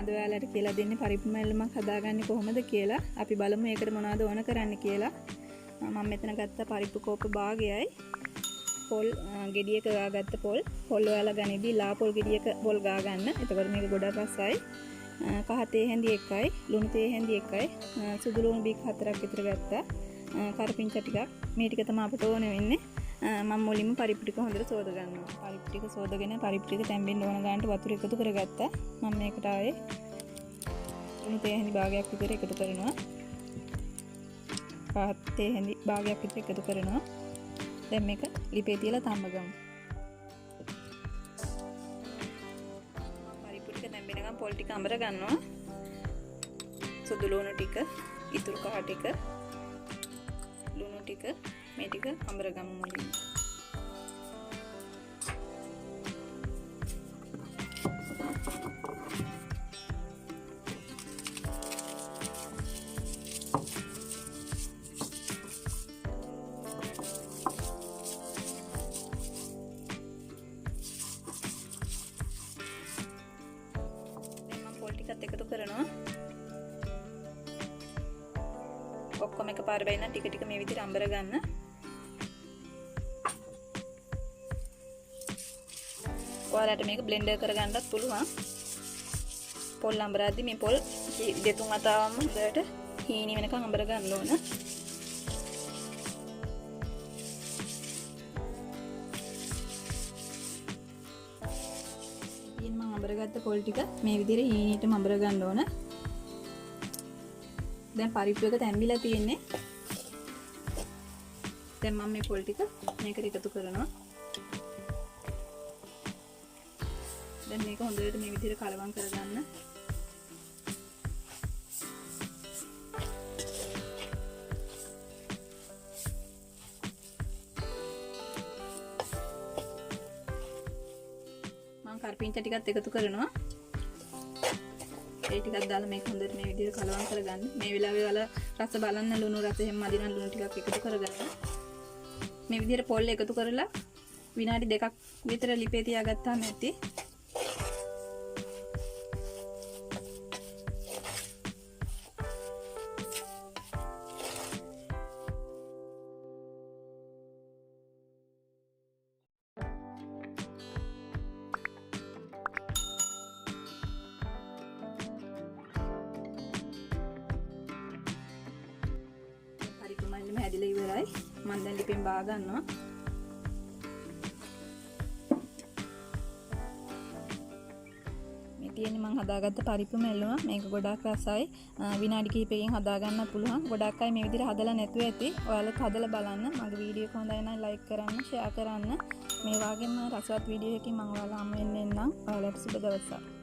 අද ඔයාලට කියලා දෙන්නේ පරිප්පු මැල්ලමක් හදාගන්නේ කොහොමද කියලා. අපි බලමු ඒකට මොනවද ඕන කරන්න කියලා. මම මෙතන ගත්ත පරිප්පු කෝප භාගයයි පොල් ගෙඩියක ගාගත්ත පොල් ඔයාලා ගනිද්දි ලා පොල් ගෙඩියක පොල් ගා ගන්න. එතකොට මේක ගොඩක් රසයි. කහ තේ හැඳි එකයි, ලුණු තේ හැඳි එකයි, සුදු ලුණු බික් 4ක් විතර ගත්තා. කරපිංචා ටිකක්. මේ ටික තමයි අපට ඕනේ වෙන්නේ. මම මුලින්ම පරිප්පු ටික හොඳට සෝද ගන්නවා. පරිප්පු ටික සෝදගෙන පරිප්පු ටික තැම්බෙන්න ඕන ගන්නට වතුර එකතු කරගත්තා. මම මේකට ආයේ ලුණු තේ හැඳි භාගයක් විතර එකතු කරනවා. පහත් තේ හැඳි භාගයක් විතර එකතු කරනවා. දැන් මේක ලිපේ තියලා තම්බ ගමු. පරිප්පු ටික තැම්බෙනකම් පොල් ටික අඹර ගන්නවා. සුදු ලුණු ටික, ඉතුරු කහ ටික, ලුණු ටික මේ ටික අඹර ගමු මුලින්ම. පොල් ටිකත් එකතු කරනවා. ඔක්කොම එකපාර වෙන්න ටික ටික මේ විදිහට අඹර ගන්න. ඔයාලට මේක බ්ලෙන්ඩර් කරගන්නත් පුළුවන්. පොල් අඹරද්දි මේ පොල් දෙතුන් අතාවම හොඳට හීනි වෙනකන් අඹර ගන්න ඕන. ඉතින් මම අඹරගත්ත පොල් ටික මේ විදිහට හීනීටම අඹර ගන්න ඕන. දැන් පරිප්පු එක තැම්බිලා තියෙන්නේ. දැන් මම මේ පොල් ටික මේකට එකතු කරනවා. දැන් මේක හොඳට මේ විදිහට කලවම් කරගන්න. මම කරපිංචා ටිකත් එකතු කරනවා. ඒ ටිකක් දාලා මේක හොඳට මේ විදිහට කලවම් කරගන්න. මේ වෙලාවේ ඔයාලා රස බලන්න ලුණු රස එහෙම මදි නම් ලුණු ටිකක් එකතු කරගන්න. මේ විදිහට පොල් එකතු කරලා විනාඩි 2ක් විතර ලිපේ තියාගත්තාම ඇති. මල්ලිම හැදිලා ඉවරයි. මම දැන් ලිපෙන් බා ගන්නවා. මේ තියෙන්නේ මම හදාගත්ත පරිප්පු මැල්ලුම. මේක ගොඩාක් රසයි. විනාඩි කිහිපයකින් හදා ගන්න පුළුවන්. ගොඩක් අය මේ විදිහට හදලා නැතුව ඇති. ඔයාලත් හදලා බලන්න. මගේ වීඩියෝ එක හොඳයි නම් ලයික් කරන්න, ෂෙයා කරන්න. මේ වගේම රසවත් වීඩියෝ එකකින් මම ඔයාලා හමු වෙන්න එන්නම්. ඔයාලට සුබ දවසක්.